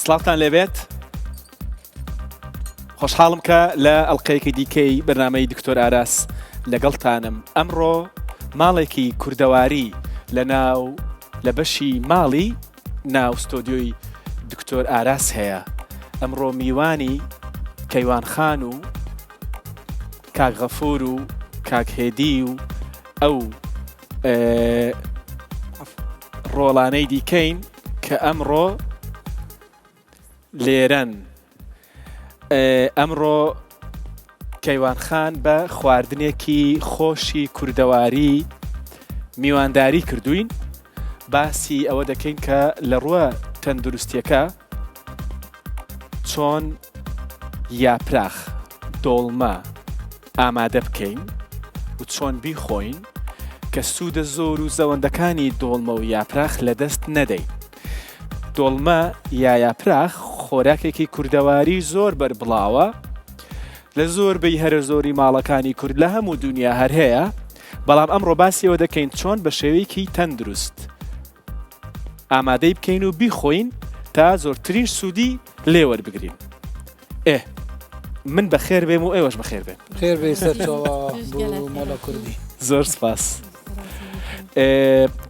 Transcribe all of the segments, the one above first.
سڵاتان لێبێت خۆشحاڵم کە لە ئەڵلقەیەکی دیکەی بەرنامەی دکتۆر ئاراس لەگەڵتانم. ئەمڕۆ ماڵێکی کوردەواری لە بەشی ماڵی ناو ستۆدیۆی دکتۆر ئاراس هەیە. ئەمڕۆ میوانی کەیوان خان و کاک غەفور و کاک هێدی و ئەو ڕۆڵانەی دیکەین کە ئەمڕۆ لێرەن. ئەمڕۆ کەیوان خان بە خواردنێکی خۆشی کوردەواری میوانداری کردوین. باسی ئەوە دەکەین کە لە ڕووە تەندروستیەکە چۆن یاپراخ دۆڵمە ئامادە بکەین و چۆن بیخۆین کە سوودە زۆر و زەوەندەکانی دۆڵمە و یاپراخ لەدەست نەدەین. دۆڵمە یا یاپراخ خۆراکێکی کوردەواری زۆر بەربڵاوە لە زۆربەی هەرە زۆری ماڵەکانی کورد لە هەموو دنیا هەر هەیە، بەڵام ئەمڕۆ باسیەوە دەکەین چۆن بە شێوەیەکی تەندروست ئامادەی بکەین و بیخۆین تا زۆرترین سوودی لێوەربگرین. من بەخێر بێم و ئێوەش بەخێر بێن. خێر بێ سەرچاوە بۆ ماڵە کوردی. زۆر سپاس.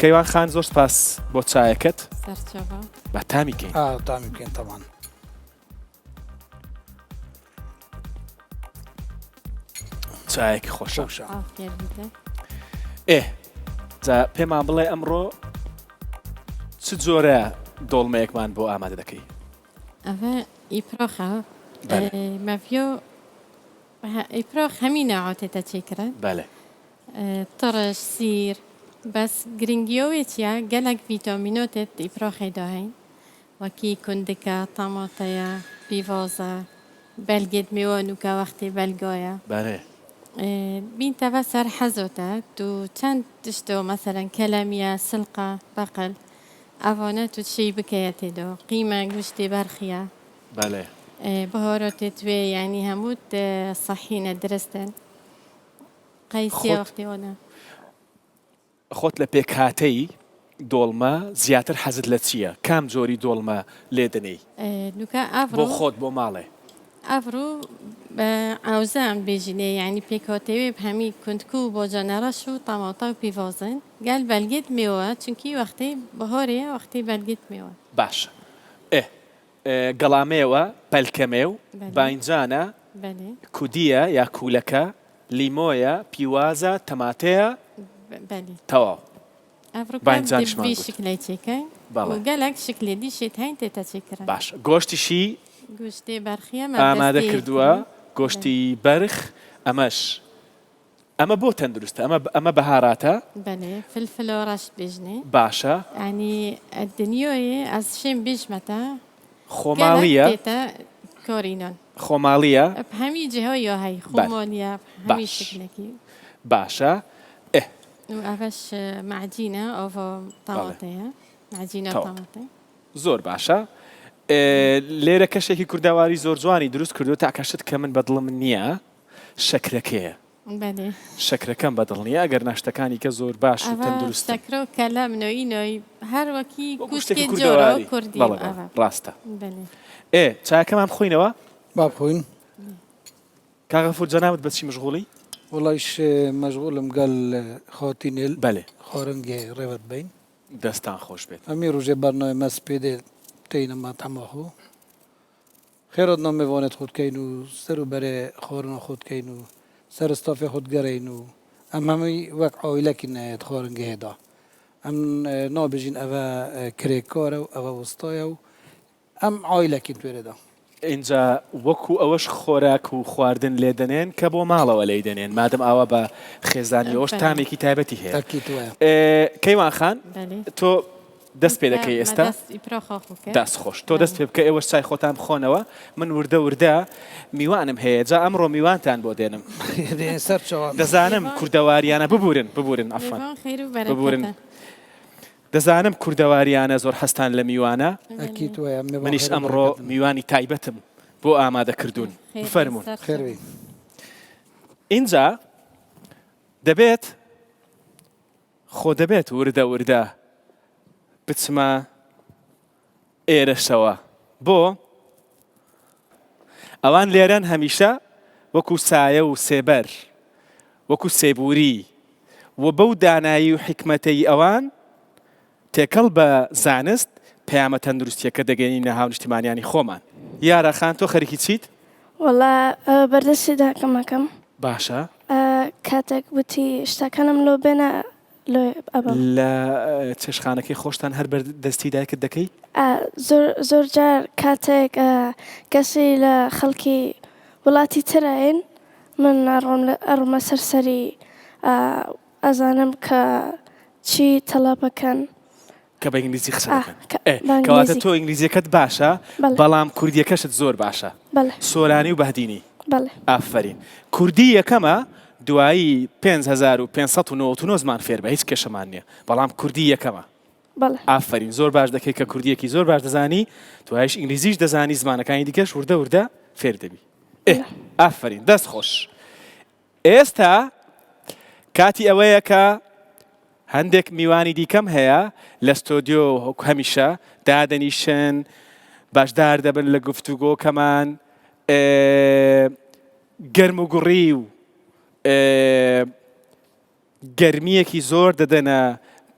کەیوان خان زۆر سپاس بۆ چایەکەت. بە تامی کەین. تامی بکەین تەمان. چایەکی خۆشە. جا پێمان بڵێ ئەمڕۆ چ جۆرە دۆڵمەیەکمان بۆ ئامادە دەکەی؟ ئەوە ئیپرۆخە مەڤیۆ ئیپرۆخ هەمی ناواتێتە چێکرن. بەڵێ. تڕش سیر بەس گرنگیەوێتە گەلک ڤیتامینۆتێت ئیپرۆخێدا هەین وەکی کوندکە تەماتەیە پیڤۆزە بەلگێت میوە نوکە وەختی بەلگۆیە. بەڵێ. بینتەوە سەر حەزۆتە تو چەند تشتۆ مەسەرەن کەلەمیە سلقە بەقل ئەوانە تو چی بکەیە تێدۆ قیمە گوشتی بەرخیە. بەڵێ. بەهۆرەتێ توێ یعنی هەمووت سەحینە درستن قەیسیە وەختیۆنە. خۆت لە پێکهاتەی دۆڵمە زیاتر حەزت لە چییە؟ کام جۆری دۆڵمە لێ دەنێی؟ نوکە بۆ خۆت بۆ ماڵێ. ئەڤڕوو بە ئاوزان بێژینێ یعنی پێکۆتەوێ هەمی کوندکو بۆ جەنەرەش و تەماتە و پیڤۆزن گەل بەلگێت میوە چونکی وەختی بەهۆرەیە وەختی بەلگێت میوە. باشە. گەڵامەوە پەلکەمێ و باینجانە کودیە یا کوولەکە لیمۆیە پیوازە تەماتەیە تەواو. باینجانشمان شکلی چێکەین گەلک شکلی دیشێت هەین تێتە چێکرا. باش. گۆشتیشی گوشتی بەرخیە ئامادە کردووە. گۆشتی بەرخ ئەمە بۆ تەندروستە ئەمە بەهاراتە. بەێ فلفل و ڕەشت بێژنێ. باشە. ینی دنیۆیە ئەس شێم بێژمەتە خۆماڵیە کۆرینۆن خۆماڵیە هەمی جهۆیە هەی خۆمۆنیە هەمی شکلێکی. باشە. ئەڤش معجینە ئەو تەماتەیە معجینە تەماتە. زۆر باشە. لێرە کەشێکی کوردەواری زۆر جوانی دروست کردو تا کەشت کە من بەدڵم نییە شەکرەکەیە. شەکرەکەم بەدڵ نییە ئەگەر ناشتەکانی کە زۆر باش و تەندروستە. شەکرە و کەلەم نۆی هەر وەکی گوشتێکی جۆرە کوردی. ڕاستە. چایەکەمان بخۆینەوە؟ با بخۆین. کاک غەفور جەنابەت بە چی مەشغوڵی؟ وەڵایش مەشغوڵم گەل خاتی نێل. بەڵێ. خۆرنگێ ڕێوەت بین. دەستان خۆش بێت. ئەمی ڕۆژێ بەرنامە مەس پێدێ تینەما تەماخۆ خێرات نامێوانێت خودکەین و سەر و بەرێ خۆرنە خودکەین و سەر ستافێ خودگەڕین و ئەم هەمووی وەک عائیلەکی نایەت خۆرنگەهێدا. ئەم نابژین ئەوە کرێکارە و ئەوە وستایە و ئەم عائیلەکی توێرەدا. اینجا وەکو ئەوەش خۆراک و خواردن لێ دەنێن کە بۆ ماڵەوە لێ دەنێن مادەم ئاوە بە خێزانیەوەش تامێکی تایبەتی هەیە. کەیوان خان تۆ دەست پێ دەکەی ئێستا دەست خۆش تۆ دەست پێ بکە ئێوەش چای خۆتان بخۆنەوە. من وردە میوانم هەیە جا ئەمڕۆ میوانتان بۆ دێنم. دەزانم کوردەواریانە ببورن ئەفەن ببورن. دەزانم کوردەواریانە زۆر هەستان لە میوانە. منیش ئەمڕۆ میوانی تایبەتم بۆ ئامادەکردوون. بفەرمونون. اینجا دەبێت وردە بچمە ئێرەشەوە بۆ ئەوان لێرەن هەمیشە وەکو سایە و سێبەر وەکو سێبووری و بەو دانایی و حکمەتەی ئەوان تێکەڵ بە زانست پەیامە تەندروستیەکە دەگەینە هاو نیشتیمانیانی خۆمان. یارەخان تۆ خەریکی چیت؟ وەڵا بەردەستی داکەمەکەم باشە. کاتێک وتی شتەکانم لۆ بێنە لۆ ئەبم لە چێشخانەکەی خۆشتان هەر بەردەستی دایکت دەکەی؟ زۆر جار کاتێک کەسی لە خەڵکی وڵاتی ترین من ئەڕۆمە سەرسەری ئەزانم کە چی تەڵاپەکەن کە بە ئینگلیزی قسە دەکەن. کەواتە تۆ ئینگلیزیەکەت باشە بەڵام کوردیەکەشت زۆر باشە. سۆرانی و بەهدینی. ئافرین. کوردی یەکەمە دوایی 5599 زمان فێر بە هیچ کێشەمان نییە بەڵام کوردی یەکەمە. ئافرین زۆر باش دەکەی کە کوردیەکی زۆر باش دەزانی دوایش ئینگلیزیش دەزانی زمانەکانی دیکەش وردە وردە فێر دەبی. ئافرین دەست خۆش. ئێستا کاتی ئەوەیە کە هەندێک میوانی دیکەم هەیە لە ستۆدیۆ هەمیشە دادەنیشن باشدار دەبن لە گفتوگۆکەمان گەرم و گوڕی و گەرمیەکی زۆر دەدەنە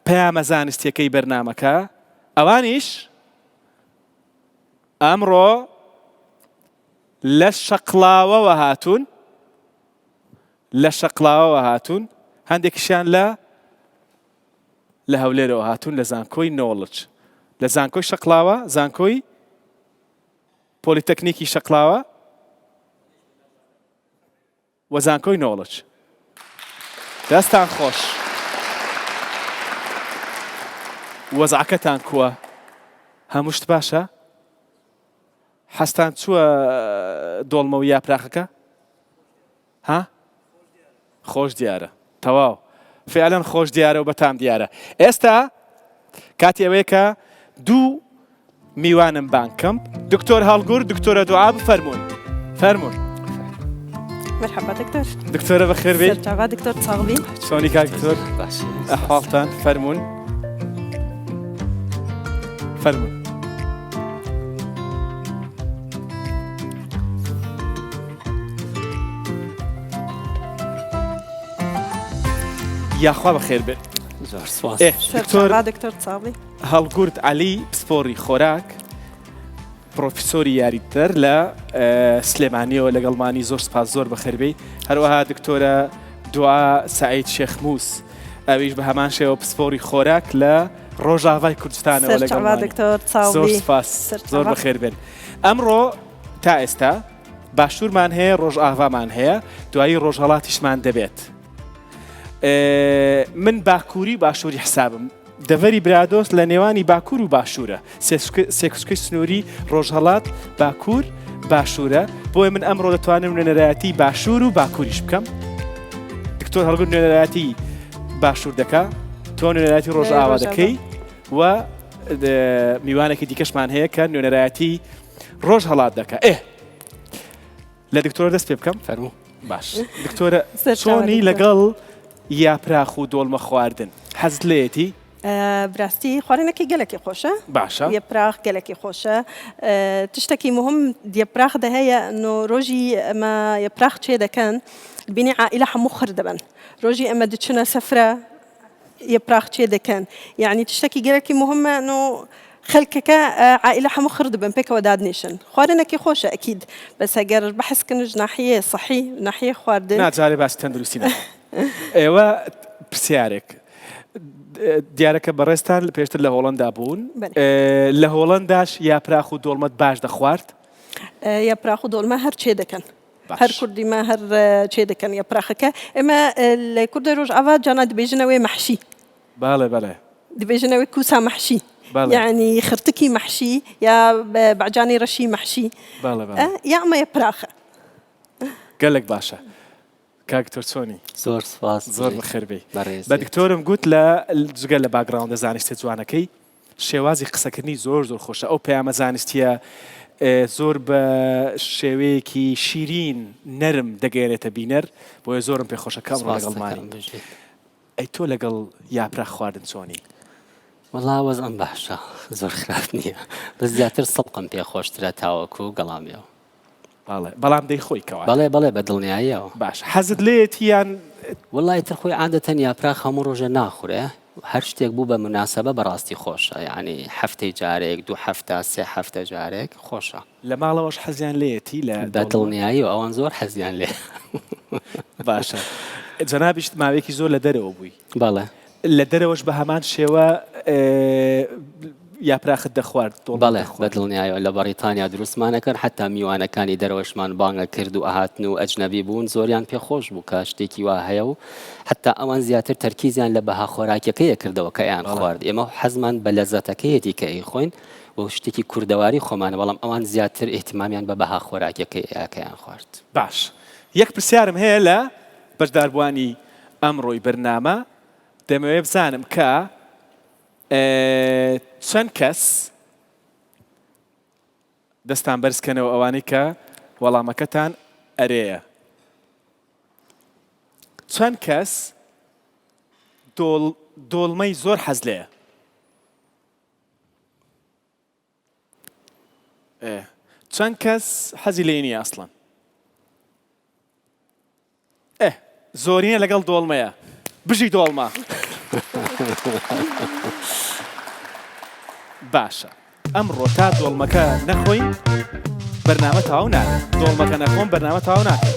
پەیامە زانستیەکەی بەرنامەکە ئەوانیش ئەمڕۆ لە شەقڵاوەوە هاتوون هەندێکیشیان لە هەولێرەوە هاتوون لە زانکۆی نۆڵج لە زانکۆی شەقڵاوە زانکۆی پۆلیتەکنیکی شەقڵاوە و زانکۆی نۆڵج. دەستان خۆش. وەزعەکەتان کووە؟ هەمووشت باشە؟ حەستان چووە دۆڵمە و یاپراخەکە؟ ها؟ خۆش دیارە. تەواو. فعلا خۆش دیارە و بەتام دیارە. ئێستا کاتی ئەوەیە کە دوو میوانم بانکەم دکتۆر هەڵگورد دکتۆرە دوعا بفەرموون. فەرموون. مرحبا دكتور. دكتورة بخير بي. مرحبا دكتور تصاغبي. شلوني كاك دكتور؟ أحوالتان فرمون. فرمون. يا أخوة بخير بي. زۆر سپاس. دكتور تصاغبي. هەڵگورد علی پسپۆڕی خۆراک پرۆفیسۆری یاریدەر لە سلێمانیەوە لەگەڵمانی زۆر سپاس زۆر بەخێربێی هەروەها دکتۆرە دوعا سعید شێخموس ئەویش بە هەمان شێوە پسپۆڕی خۆراک لە ڕۆژاوای کوردستانەوە لەگەڵمانی زۆر سپاس زۆر بەخێربێن. ئەمڕۆ تا ئێستا باشوورمان هەیە ڕۆژئاوامان هەیە دوایی ڕۆژهەڵاتیشمان دەبێت. من باکووری باشووری حسابم دەڤەری برادۆست لە نێوانی باکوور و باشوورە سێکسکوی سنووری ڕۆژهەڵات باکوور باشوورە بۆیە من ئەمڕۆ دەتوانم نوێنەرایەتی باشوور و باکووریش بکەم. دکتۆر هەڵگورد نوێنەرایەتی باشوور دەکا تۆ نوێنەرایەتی ڕۆژئاوا دەکەی و میوانێکی دیکەشمان هەیە کە نوێنەرایەتی ڕۆژهەڵات دەکا. لە دکتۆرە دەست پێ بکەم؟ فەرموو. باش. دکتۆرە چۆنی لەگەڵ یاپراخ و دۆڵمە خواردن حەزت لێیەتی؟ براستی خواردنێکی گەلێکی خۆشە. باشە. یەپراخ گەلێکی خۆشە. تشتێکی مهم یەپراخ هەیە ئەنۆ ڕۆژی ئەمە یەپراخ چێ دەکەن بینی عائیلە هەموو خڕ دەبن. ڕۆژی ئەمە دچنە سەفرە یەپراخ چێ دەکەن. یعنی تشتێکی گەلێکی مهمە ئەنۆ خەڵکەکە عائیلە هەموو خڕ دەبن پێکەوە دادنیشن. خواردنێکی خۆشە ئەکید بەس ئەگەر بەحثکردنش ناحیە صحی ناحیە خواردن. ناجارێ باس تەندروستی نە. ئێوە پرسیارێک دیارەکە بەڕێستان پێشتر لە هۆڵەندا بوون لە هۆڵەنداش یاپراخ و دۆڵمەت باش دەخوارد؟ یاپراخ و دۆڵمە هەر چێ دەکەن. هەر کوردیمە هەر چێ دەکەن یاپراخەکە. ئێمە لە کوردی ڕۆژئاوا جانا دەبێژنەوەی مەحشی. بەڵێ بەڵێ. دەبێژنەوەی کوسا مەحشی. یعنی خرتکی مەحشی یا بەعجانی ڕەشی مەحشی. بەڵێ بەڵێ. یا ئەمە یاپراخە. گەلێک باشە. کاکتۆر چۆنی؟ زۆر سپاس. زۆر بەخێربێی. بە دکتۆرم گوت لە جگە لە باگراوندە زانستی جوانەکەی شێوازی قسەکردنی زۆر زۆر خۆشە. ئەو پەیامە زانستیە زۆر بە شێوەیەکی شیرین نەرم دەگەێنێتە بینەر بۆیە زۆرم پێ خۆشە کەم لەگەڵمانی. ئەی تۆ لەگەڵ یاپراخ خواردن چۆنی؟ وەڵا وەزعم باشە زۆر خراپ نییە بە زیاتر سەڵقم پێ خۆشترە تاوەکو و گەڵامیەوە بەڵام دەیخۆی کەوا بەڵێ بە دڵنیاییەوە باش حەزت لێتیان وڵی تر خۆی عادەتەن یاپراخ هەموو ڕۆژە ناخورێ هەر شتێک بوو بە مناسبە بەڕاستی خۆشە یعنی هەفتەی جارێک 2 هەفتە 3 هەفتە جارێک خۆشە لە ماڵەوەش حەزیان لێتی لە بە دڵنیایی و ئەوان زۆر حەزیان لێ باشە جەنابیشت ماوەیەکی زۆر لە دەرەوە بووی بەڵێ لە دەرەوەش بە هەمان شێوە یاپراخت دەخوارد بەڵێ بە دڵنیایەوە لە بەریتانیا دروستمانەکەن حتا میوانەکانی دەرەوەشمان بانگە کرد و ئاهاتن و ئەجنەبی بوون زۆریان پێخۆش بوو کە شتێکی وا هەیە و حتا ئەوان زیاتر تەرکیزیان لە بەها خۆراکەکەیە کردەوە کە ئەیان خوارد ئێمە حەزمان بە لەزەتەکەیەتی کە ئەیخۆین و شتێکی کوردەواری خۆمانە بەڵام ئەوان زیاتر ئێحتیمامیان بە بەها خۆراکەکەیان خوارد باش یەک پرسیارم هەیە لە بەشداربوانی ئەمڕۆی بەرنامە دەمەوێت بزانم کە چەند کەس دەستان بەرزکەنەوە ئەوانەی کە وەڵامەکەتان ئەرەیە چەند کەس دۆڵمەی زۆر حەز لێیە چەند کەس حەزی لێ نییە ئەسڵەن زۆرینە لەگەڵ دۆڵمەیە بژی دۆڵمە باشە ئەمڕۆ تا دۆڵمەکە نەخۆین بەرنامە تەواو ناکەن دۆڵمەکە نەخۆن بەرنامە تەواو ناکەن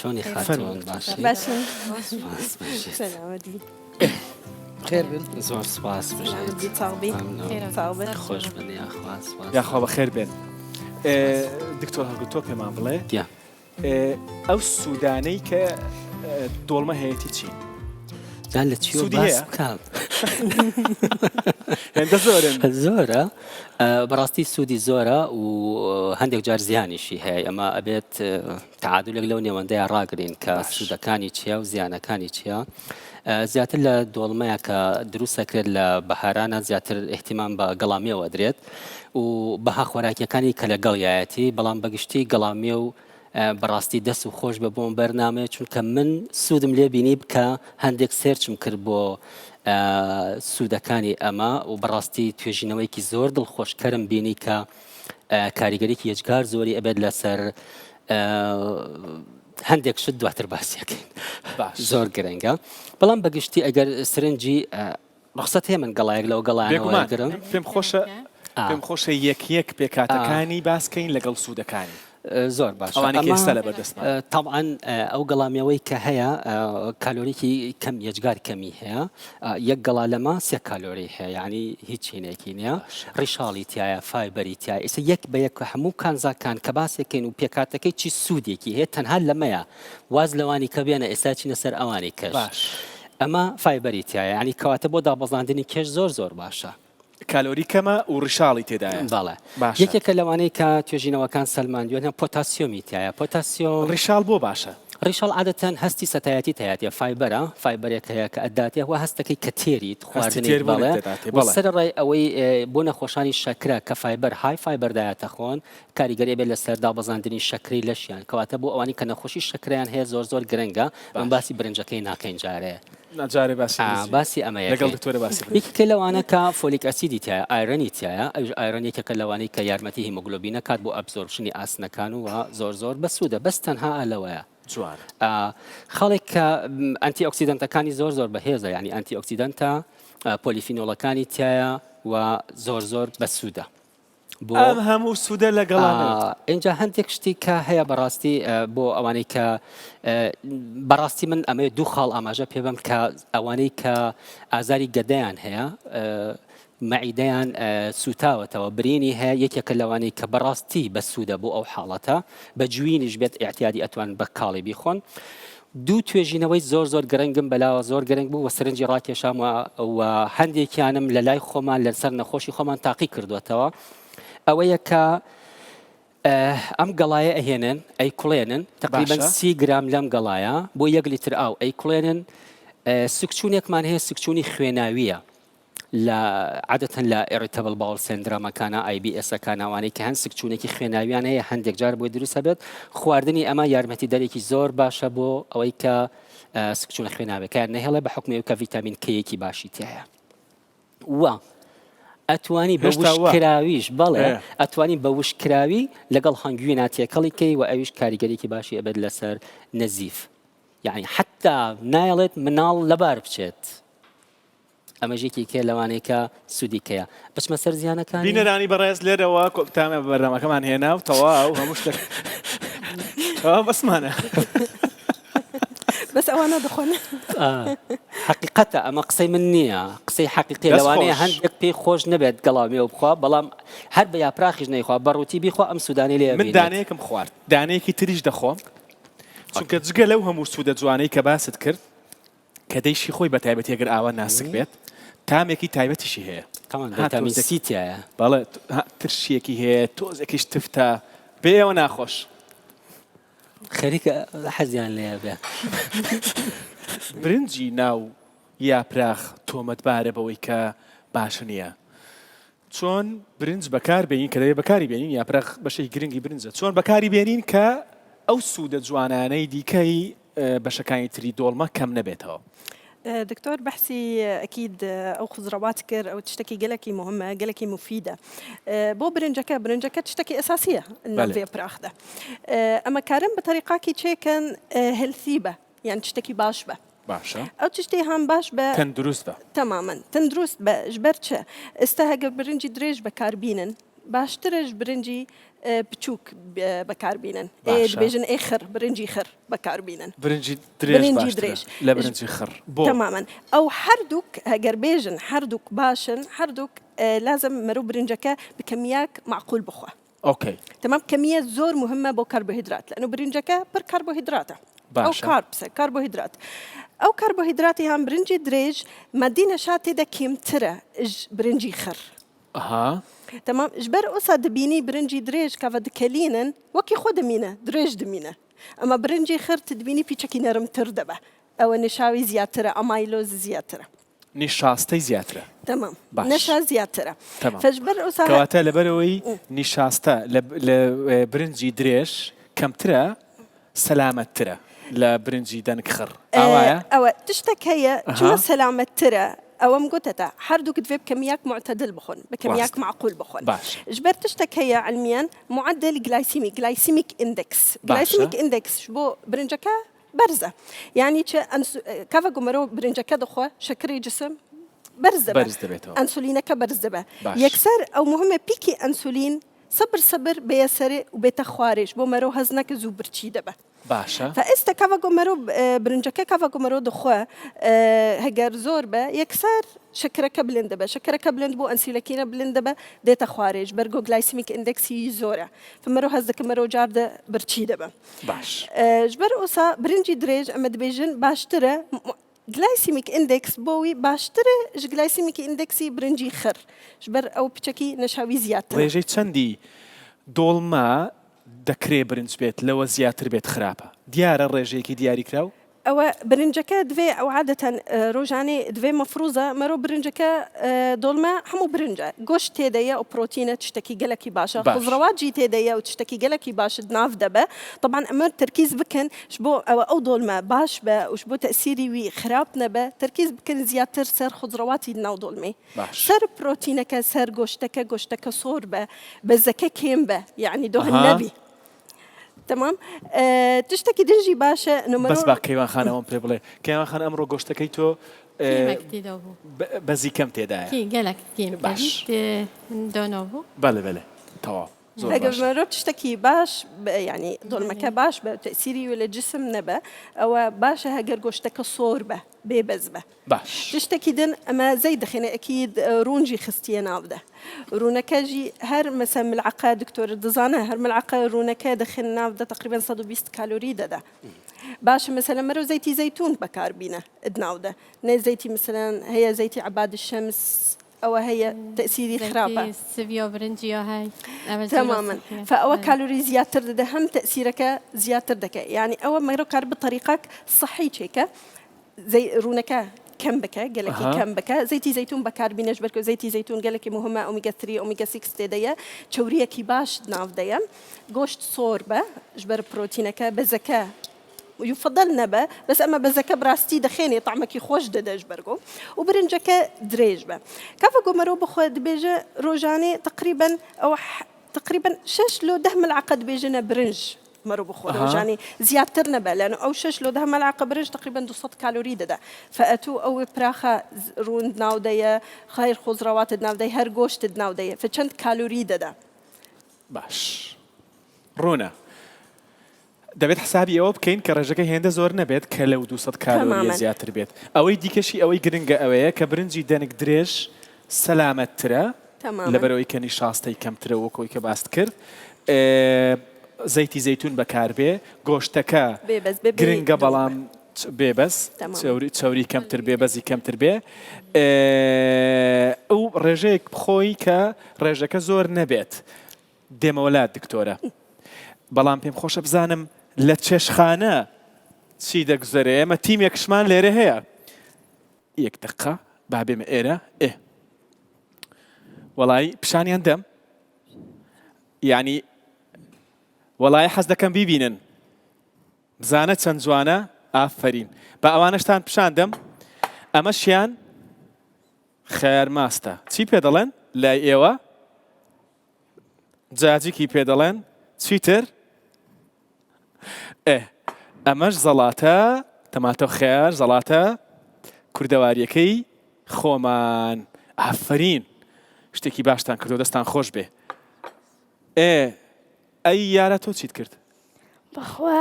چۆنی خاتون باشن خێر بن زۆر سپاس خۆش بن یاخوا بەخێر بێن دکتۆر هەڵگوتۆ پێمان بڵێ ئەو سوودانەی کە دۆڵمە هەیەی چی؟ لە چی باس بکەم زۆرە بەڕاستی سوودی زۆرە و هەندێک جار زیانیشی هەیە ئەمە ئەبێت تعادلێک لەو نێوەندەیە ڕاگرین کە سوودەکانی چییە و زیانەکانی چییە زیاتر لە دۆڵمەیە کە دروستەکرێت لە بەهارانە زیاتر احتیمام بە گەڵامیەوە درێت و بەها خۆراکیەکانی کە لەگەڵیایەتی بەڵام بەگشتی گەڵامیە و بەڕاستی دەست و خۆش بە بۆم بەرنامەیە چونکە من سوودم لێ بینی بکە هەندێک سێرچم کرد بۆ سوودەکانی ئەمە و بەڕاستی توێژینەوەیکی زۆر دڵخۆشکەرم بینی کە کاریگەریکی یەجگار زۆری ئەبێت لەسەر هەندێک شت دواتر باسیەکەین زۆر گرنگە بەڵام بەگشتی ئەگەر سرنجی مەقسەد هەیە من گەڵایەک لەو گەڵایانەوەگرم پێم خۆشە یەک پێکاتەکانی باسکەین لەگەڵ سوودەکانی زۆر باش طبعا ئەو گەڵامیەوەی کە هەیە کالۆریکی کەم یەجگار کەمی هەیە یەک گەڵا لەمە 3 کالۆری هەیە یعنی هیچ چینێکی نییە ڕیشاڵی تایە فایبەری تایە ئێستا یەک بە یەک هەموو کانزاکان کە باسێکین و پێکاتەکەی چی سوودێکی هەیە تەنها لەمەیە واز لەوانی کە بێنە ئێستا چینە سەر ئەوانی کەش ئەمە فایبەری تایە یعنی کەواتە بۆ دابەزاندنی کێش زۆر باشە کالۆری کەمە و ڕیشاڵی تێدایە بەڵێ یەکێکە لەوانەیە کە توێژینەوەکان سەلماندوێنە پۆتاسیۆمی تایە پۆتاسیۆم ڕیشاڵ بۆ باشە ڕیشاڵ عادەتەن هەستی سەتایەتی تایەتە فایبەرێک هەیە کە ئەداتێ و هەستەکەی کە تێریت خواردنی بەڵێ سەرڕای ئەوەی بۆ نەخۆشانی شەکرە کە فایبەر های فایبەردایەتە خۆن کاریگەری بێت لە سەردا بەزاندنی شەکری لەشیان کەواتە بۆ ئەوانی کە نەخۆشی شەکریان هەیە زۆر گرنگە من باسی برنجەکەی ناکەین جارێ باسی ئەمەیە یەکێکە لەوانە کە فۆلیک ئەسیدی تایە ئایرەنی تایە ئەوش ئایرەنێکێکە لەوانەی کە یارمەتی هیمۆگلۆبینە کات بۆ ئەبزۆربشنی ئاسنەکان و زۆر بەسوودە بەس تەنها ئەلەوەیە خەڵێک کە ئەنتی ئۆکسیدەنتەکانی زۆر بەهێزە یعنی ئەنتی ئۆکسیدەنتە پۆلیفینۆڵەکانی تایە و زۆر بەسوودە ئەم هەموو سوودە لەگەڵانە اینجا هەندێک شتی کە هەیە بەڕاستی بۆ ئەوانەی کە بەڕاستی من ئەمەیە 2 خاڵ ئاماژە پێ بم کە ئەوانەی کە ئازاری گەدەیان هەیە مەعیدەیان سوتاوەتەوە برینی هەیە یەکێکە لەوانەی کە بەڕاستی بەسوودە بۆ ئەو حاڵەتە بە جوینیش بێت ئیعتیادی ئەتوان بە کاڵی بیخۆن 2 توێژینەوەی زۆر گرنگم بەلاوە زۆر گرنگ بوو و سەرنجی ڕاکێشام و هەندێکیانم لە لای خۆمان لەسەر نەخۆشی خۆمان تاقی کردوێتەوە ئەوەیە کە ئەم گەڵایە ئەهێنن ئەیکوڵێنن تقریبا 30 گرام لەم گەڵایە بۆ 1 لیتر ئاو ئەیکوڵێنن سکچوونێکمان هەیە سکچوونی خوێناویە لا عادة لا irritable bowel syndrome كان IBS كان واني كهن سكتونێکی خوێناویان هەیە هەندێک جار بۆی دروستە بێت خواردنی ئەمە یارمەتیدەرێکی زۆر باشە بۆ ئەوەی کە سکتونە خوێناوەکە نەهێڵێ بە حکمی ئەو کە ڤیتامین کەیەکی باشی تایە و ئەتوانی بە وشکراویش بەڵێ ئەتوانی بە وشکراوی لەگەڵ هەنگوی ناتێکەڵی کەی و ئەویش کاریگەریکی باشی ئەبێت لەسەر نەزیف یعنی حتا نایڵێت مناڵ لەبار بچێت ئەمەژێکی کێ لەوانەیە سوودیکەیە بچمە سەر زیانەکان بینەرانی بەڕێز لێرەوە کۆتامە بەرنامەکەمان هێنا و تەواو هەموو شتێک بەسمانە بس ئەوانە دەخۆن حقیقەتە ئەمە قسەی من نییە قسەی حقیقی لەوانەیە هەندێک پێی خۆش نەبێت گەڵامیەوە بخوا بەڵام هەر بە یاپراخیش نەیخوا بەڕووتی بیخوا ئەم سوودانی لێ من دانەیەکم خوارد دانەیەکی تریش دەخۆم چونکە جگە لەو هەموو سوودە جوانەی کە باست کرد کە دەیشی خۆی بە تایبەتی ئەگەر ئاوا ناسک بێت تامێکی تایبەتیشی هەیە ڤیتامین سی تایە بەڵێ ترشیەکی هەیە تۆزێکیش تفتە بێەوە ناخۆش خەریکە حەزیان لێ بێ برنجی ناو یاپراخ تۆمەتبارە بەوەی کە باش نییە چۆن برنج بەکار بێنین کە دەوێت بەکاری بێنین یاپراخ بەشەی گرنگی برنجە چۆن بەکاری بێنین کە ئەو سوودە جوانانەی دیکەی بەشەکانی تری دۆڵمە کەم نەبێتەوە دكتور بحسي أكيد أو خضروات كر أو تشتكي جلكي مهمة جلكي مفيدة بو برنجكا تشتكي أساسية النوفي براخدة أما كارم بطريقة كي تشيكن هيلثيبة يعني تشتكي باشبة باشا أو تشتي هم باشبة تندرست بە تماما تندرست بە جبرتشة استهجر برنجي دريج بكاربينن باشترج برنجي بچوك بكاربينن بيجن اخر برنجي خر بكاربينن برنجي دريج لا برنجي خر تماما او حردوك هاجر بيجن حردوك باشن حردوك لازم مرو برنجكا بكميات معقول بخوه اوكي تمام كميات زور مهمه بو كربوهيدرات لانه برنجكا بر كربوهيدرات او كاربس كربوهيدرات او كربوهيدراتي هم برنجي دريج مدينه شاتي دا كيمتره برنجي خر اها تمام جبر أوسا دبيني برنجي دريج كافا دكالينن وكي خود مينة دريج دمينة أما برنجي خير تدبيني بيشكي نرم تردبة أو نشاوي زياترة أمايلوز زياترة نشاستي زياترة تمام نشا زياترة تمام فجبر أوسا كواتا لبروي نشاستا لبرنجي دريج كم ترى سلامة ترى لبرنجي دانك خر أو تشتك هي شو سلامة ترى أو مقولتها حردوك دفيب بكميات معتدل بخون بكميات معقول بخون جبر تشتك هي علميا معدل جلايسيميك اندكس جلايسيميك اندكس شبو برنجكا برزة يعني كافا قمرو برنجكا دخوا شكري جسم برزة أنسولينك برزة يكسر أو مهمة بيكي أنسولين صبر بيسري وبيتخارج بو مرو هزنك زوبر تشي دبا باشا فاستا كافا قمرو برنجكا كافا قمرو دخوا هجر زوربا يكسر شكرك بلندبا شكرك بلند بو انسيلكينا بلندبا ديتا خارج برجو جلايسيميك اندكس زورا فمرو هزك مرو جارده برتشي دبا باش جبر اوسا برنجي دريج اما دبيجن باشترى جلايسيميك اندكس بوي باشترى جلايسيميك اندكسي برنجي خر جبر او بتشكي نشاوي زيادة ريجي تشندي دولما دكري برنج بيت لو زياتر بيت خرابة ديار الريجي كي دياري كراو أو برنجكا دفي أو عادة روجاني دفي مفروزة مرو برنجكا دولما حمو برنجة قوش تيديا أو بروتينة تشتكي جلكي باشا خضروات جي تيديا وتشتكي جلكي باش دناف دبا طبعا أمر تركيز بكن شبو أو دولما باش با وشبو تأثيري وي خرابنا با تركيز بكن زياتر سر خضرواتي دناو دولمي سر بروتينك سر قوشتك صور با بزكا كيم با يعني دو النبي تمام تشتكي دنجي باشا نمرو بس باقي كيوان خان أمم بيبلي كيوان خان أمرو قشتكي تو بزي كم تيدا كي قالك كيم باش دونوبو بله تمام أجل مرة تشتكي باش يعني دول مكا باش بتأثيري ولا جسم نبا أو باش هجر قشتك صور به بيبز به باش تشتكي دن أما زي دخينا أكيد رونجي خستيان عبده رونكاجي هر مثلا ملعقة دكتور دزانة هر ملعقة رونكا دخلنا عبده تقريبا 120 كالوري ده باش مثلا مرو زيتي زيتون بكاربينة ادناوده نه زيتي مثلا هي زيتي عباد الشمس أو هي تأثيري خرابة سيفيو برنجيو هاي تماما فأو كالوري زيادة ده هم تأثيرك زيادة دك يعني أول ما يرو كارب بطريقك صحي شيكا زي رونكا کەم بکە گەلێکی کەم بکە زەیتی زەیتون بەکاربینێش بەرکە زەیتی زەیتون گەلێکی مهمە ئۆمیگا 3 ئۆمیگا 6 تێدەیە چەوریەکی باش ناودەیە گۆشت سۆر بە ژبەر پرۆتینەکە بەزەکە يفضل نبا بس اما بزكا براستي دخيني طعمك خوش دداج برغو وبرنجكا دريج با كيف قمرو بخو دبيجه روجاني تقريبا 6 لو ده ملعقه دبيجنا برنج مرو بخو روجاني زيادترنا با لانه او 6 لو ده ملعقه برنج تقريبا 200 كالوري ددا فاتو او براخه روند ناوديه خير خضروات ناوديه هر گوشت ناوديه فچند كالوري ددا باش رونا دەبێت حسابی ئەوە بکەین کە ڕێژەکە هێندە زۆر نەبێت کە لەو 200 کالۆریە زیاتر بێت ئەوەی دیکەشی ئەوەی گرنگە ئەوەیە کە برنجی دەنگ درێژ سەلامەتترە لەبەرەوەی کە نیشاستەی کەمترە وەکەوەی کە باست کرد زەیتی زەیتون بەکاربێ گۆشتەکە گرنگە بەڵام بێبەس چاوری کەمتر بێبەزی کەمتر بێ ئەو ڕێژەیەک بخۆی کە ڕێژەکە زۆر نەبێت دێمەوەلات دکتۆرە بەڵام پێم خۆشە بزانم لە چێشخانە چی دەگوزارێ ئێمە تیمێکشمان لێرە هەیە یەک دقە با بێمە ئێرە وەڵی پیشانیان دەم یعنی وەڵی حەز دەکەم بیبینن بزانە چەند جوانە ئافرین بە ئەوانەشتان پیشان دەم ئەمەشیان خێر ماستە چی پێ دەڵێن لای ئێوە جاجیکی پێ دەڵێن چیتر ئەمەش زەڵاتە تەماتۆ خێر زەڵاتە کوردەواریەکەی خۆمان ئافرین شتێکی باشتان کردو دەستان خۆش بێ ئەی یارە تۆ چیت کرد بەخوا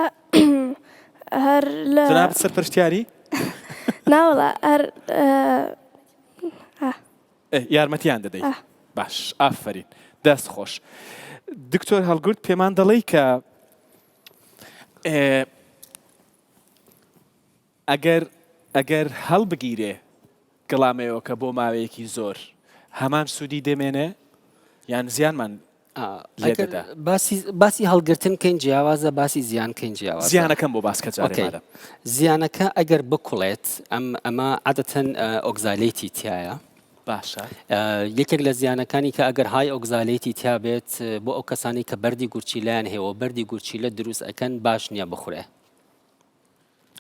هەر لە جنابەت سەرپەرشتیاری ناوەڵە هەر یارمەتیان دەدەیت باش ئافرین دەست خۆش دکتۆر هەڵگورد پێمان دەڵێ کە ئەگەر هەڵبگیرێ گڵامەوە کە بۆ ماوەیەکی زۆر هەمان سوودی دەمێنێ یان زیانمان لێ دەدا باسی هەڵگرتن کەین جیاوازە باسی زیان کەین جیاوازە زیانەکەم بۆ باس کە جارێمادە زیانەکە ئەگەر بکوڵێت ئەمە عادەتەن ئۆگزالێتی تایە باشە یەکێک لە زیانەکانی کە ئەگەر های ئۆگزالێتی تیا بێت بۆ ئەو کەسانی کە بەردی گورچیلەیان هەیە و بەردی گورچیلە دروست ئەکەن باش نییە بخورێ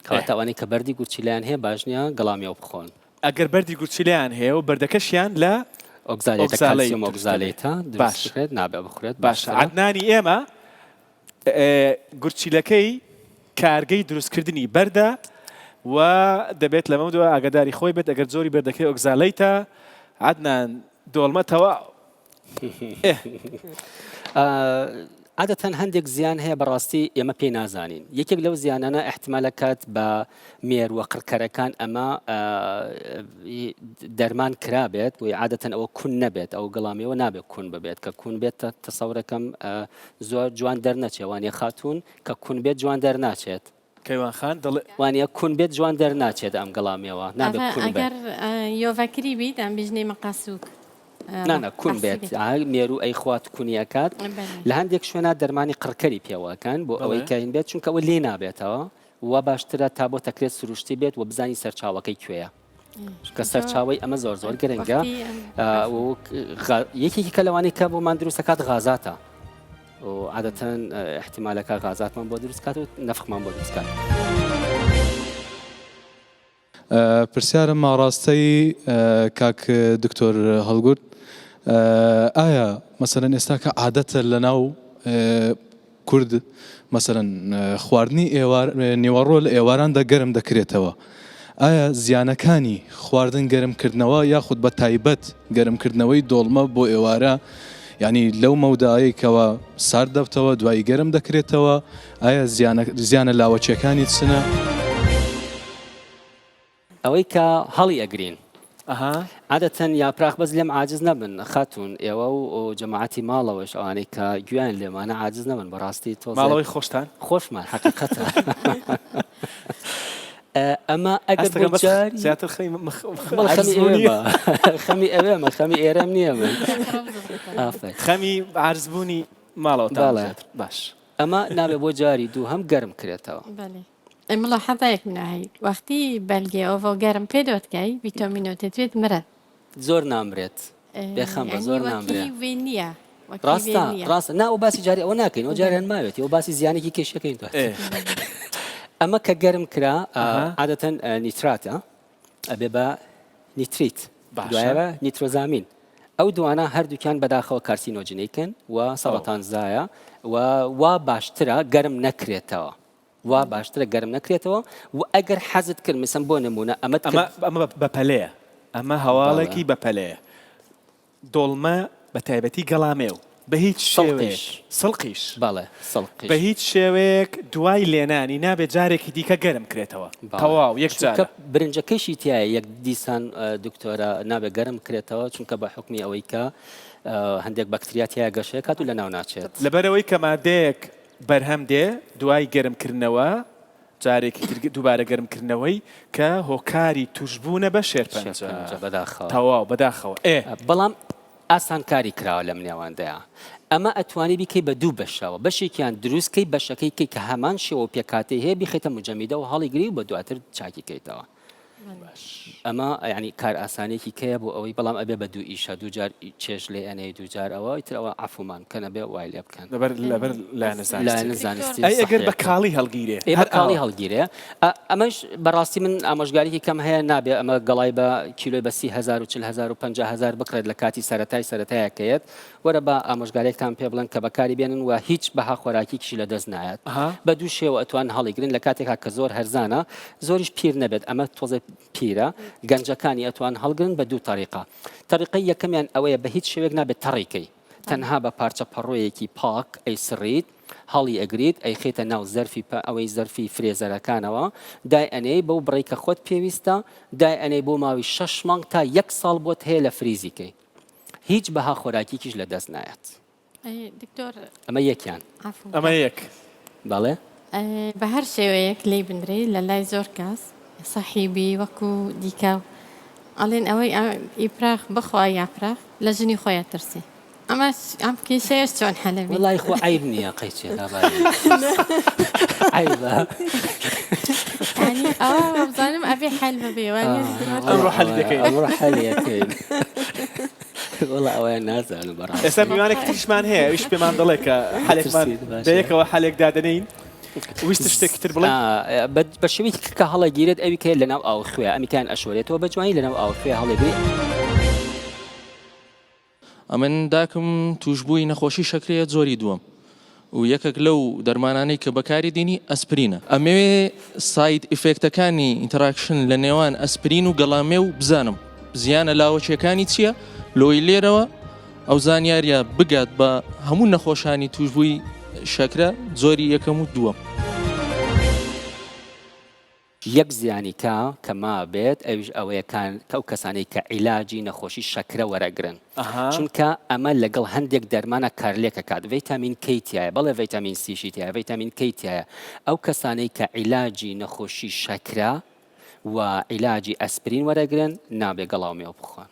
کەواتەوانی کە بەردی گورچیلەیان هەیە باش نییە گەڵامیەوە بخۆن ئەگەر بەردی گورچیلەیان هەیە و بەردەکەشیان لە ئۆگزالێتە باشێت نابێ بخورێت باشە عەدنانی ئێمە گورچیلەکەی کارگەی دروستکردنی بەردە و دەبێت لەمە دووە ئاگاداری خۆی بێت ئەگەر زۆری بەردەکەی ئۆگزالەیتە عەدنان دۆڵمەتەوە عادەتەن هەندێک زیان هەیە بەڕاستی ئێمە پێی نازانین یەکێک لەو زیانانە احتمالەکات بە مێرووە قڕکەرەکان ئەمە دەرمان کرابێت و عادەتەن ئەوە کون نەبێت ئەو گەڵامیەوە نابێت کون ببێت کە کون بێت تەسەورەکەم زۆر جوان دەرنەچێت وانە خاتون کە کون بێت جوان دەرناچێت کەیوان خان وانە کون بێت جوان دەرناچێت ئەم گەڵامیەوە نابێت کون بێت ئەگەر یۆڤەکری بیت ئەم بژنەی مەقاسووک نانە کون بێت مێرو ئەی خوات کونیەکات لە هەندێک شوێنە دەرمانی قڕکەری پێوەکەن بۆ ئەوەی کاین بێت چونکە ئەوە لێ نابێتەوە و باشترە تا بۆ تەکرێت سروشتی بێت و بزانی سەرچاوەکەی کوێیە کە سەرچاوی ئەمە زۆر زۆر گرنگە یەکێکی کە لەوانەی کە بۆمان دروستەکات غازاتە و عادەتەن احتیمالەکە غازاتمان بۆ دروستکات و نەفخمان بۆ دروستکات پرسیارم ماڕاستەی کاک دکتۆر هەڵگورد ئایا مەسەلەن ئێستا کە عادەتە لەناو کورد مەسەلەن خواردنی نێوەڕۆ لە ئێواراندا گەرم دەکرێتەوە ئایا زیانەکانی خواردن گەرمکردنەوە یاخود بە تایبەت گەرمکردنەوەی دۆڵمە بۆ ئێوارە یعنی لەو مەودایەکەوە سارد دەبتەوە دوایی گەرم دەکرێتەوە ئایا زیانە لاوەچیەکانی چنە؟ ئەوەی کە هەڵی ئەگرین عادەتەن یاپراخ بەس لێم عاجز نەبن خاتون ئێوە و جەماعەتی ماڵەوەش ئەوانەی کە گویان لێمانە عاجز نەبن بەڕاستی تۆ ماڵەوەی خۆشتان خۆشمان حەقیقەتە ئەمە ئەگەر زیاتر خەمی ئەوێمە خەمی ئێرەم نییە من خەمی عارزبوونی ماڵەوە باش ئەمە نابێ بۆ جاری دوو هەم گەرم کرێتەوە ملاحظة من هاي وقتی بلگی آوا گرم پیدات کی ویتامینات توید مرد زۆر نامرێت بێخەم بە زۆر نامرێت وینیە ڕاستە نا ئەو باسی جاری ئەوە ناکەین ئەو جاریان ماوێت ئەو باسی زیانێکی کێشەکەین تو ئەمە کە گەرم کرا عادەتەن نیتراتە ئەبێ بە نیتریت دوایەوە نیترۆزامین ئەو دوانە هەردووکیان بەداخەوە کارسینۆجنیکن و سەڵەتان زایە وا باشترە گەرم نەکرێتەوە وا باشترە گەرم نەکرێتەوە و ئەگەر حەزت کرد مثلا بۆ نمونە ئەمە بەپەلەیە ئەمە هەواڵێکی بەپەلەیە دۆڵمە بە تایبەتی گەڵامێو بە هیچ شێوەیەک سڵقیش بەڵێ سڵقیش بە هیچ شێوەیەک دوای لێنانی نابێت جارێکی دیکە گەرم کرێتەوە تەواو یەک جار برنجەکەشی تایە یەک دیسان دکتۆرە نابێت گەرم کرێتەوە چونکە بە حکمی ئەوەی کە هەندێک بەکتریا تایە گەشەیە کات و لە ناو ناچێت لەبەرەوەی کە مادەیەک بەرهەم دێ دوای گەرمکردنەوە جارێکی دووبارە گەرمکردنەوەی کە هۆکاری توشبوونە بە شێرپەنجە تەواو بەداخەوە بەڵام ئاسانکاری کراوە لەم نێواندەیە ئەمە ئەتوانی بیکەی بە دوو بەشەوە بەشێکیان دروستکەی بەشەکەی کە هەمان شێوە پێکاتی هەیە بیخێتە مجەمیدە و هەڵی گری و بە دواتر چاکیکەیتەوە ئەمە ینی کار ئاسانێکی کەیە بۆ ئەوەی بەڵام ئەبێ بە دوو ئیشە دووجار چێش لێ ئەنەی دووجار ئەوە ئیترەوە عفومان کە نەبێ وای لێ بکەن لەبەر لا نەزانستی ئەگەر بە کاڵی هەڵگیرێ بە کاڵی هەڵگیرێ ئەمەش بەڕاستی من ئامۆژگاریی کەم هەیە نابێ ئەمە گەڵای بە کیلۆی بە 30,000 و 40,000 و 50,000 بکرێت لە کاتی سەرەتایەکەیەت وەرە بە ئامۆژگارێکتان پێ بڵێن کە بەکاری بێنن و هیچ بەها خۆراکیشی لە دەست نایەت بە دوو شێوە ئەتوان هەڵیگرن لە کاتێکا کە زۆر هەرزانە زۆریش پیر نەبێت ئەمە تۆزە پیرە گەنجەکانی ئەتوان هەڵگرن بە دوو تەریقە تەریقەی یەکەمیان ئەوەیە بە هیچ شێوێک نابێت تەڕیکەی تەنها بە پارچە پەڕۆیەکی پاک ئەی سڕیت هەڵی ئەگریت ئەی خێتە ناو زەرفی ئەوەی زەرفی فرێزەرەکانەوە دای ئەنەی بەو بڕێکە خۆت پێویستە دای ئەنەی بۆ ماوی 6 مانگ تا 1 ساڵ بۆت هەیە لە فریزیکەی هیچ بەها خۆراکیکیش لە دەست نایەت ئەمە یەکیان ئەمە یەک بەڵێ بە هەر شێوەیەک لێ بنرێ لە لای زۆر کەس سەحیبی وەکو دیکە ئەڵێن ئەوەی ئیپراخ بخوا یاپراخ لە ژنی خۆیان ترسی ئەمە ئەم کێشەیەش چۆن هەلەبی وڵای خۆ عیب نییە قەیچێ عیبە ئەوە بزانم ئەبێ حەل ببێ ئەمڕۆ حەلی دەکەین ئەمڕۆ حەلیەکەین وڵا ئەوەیان نازانم بەڕاستی ئێستا میوانێک تریشمان هەیە ئەویش پێمان دەڵێ کە حەلێکمان بەیەکەوە حەلێک دادەنین ویست شتێکی تر بڵێ بە شێوەیەکی کە هەڵەگیرێت ئەوی کە لەناو ئاوخوێ ئەمیکان ئەشۆرێتەوە بە جوانی لەناو ئاوخوێ هەڵێگری ئەمن داکم توشببووی نەخۆشی شەکرەیە زۆری دووەم و یەکێک لەو دەرمانانەی کە بەکاری دێنی ئەسپرینە ئەمەوێ ساید ئیفێکتەکانی ئینتەراکشن لە نێوان ئەسپرین و گەڵامێ و بزانم زیانە لاوەچیەکانی چییە لۆی لێرەوە ئەو زانیاریە بگات بە هەموو نەخۆشانی توشببووی شەکرە زۆری یەکەم و دووەم یەک زیانی کە ما بێت ئەویش ئەوەیەکان کە ئەو کەسانەی کە عیلاجی نەخۆشی شەکرە وەرەگرن چونکە ئەمە لەگەڵ هەندێک دەرمانە کارلێکە کات ڤیتامین کەیتایە بەڵێ ڤیتامین سیشی تایە ڤیتامین کەیتایە ئەو کەسانەی کە عیلاجی نەخۆشی شەکرە و عیلاجی ئەسپرین وەرەگرن نابێ گەڵاومێوە بخۆن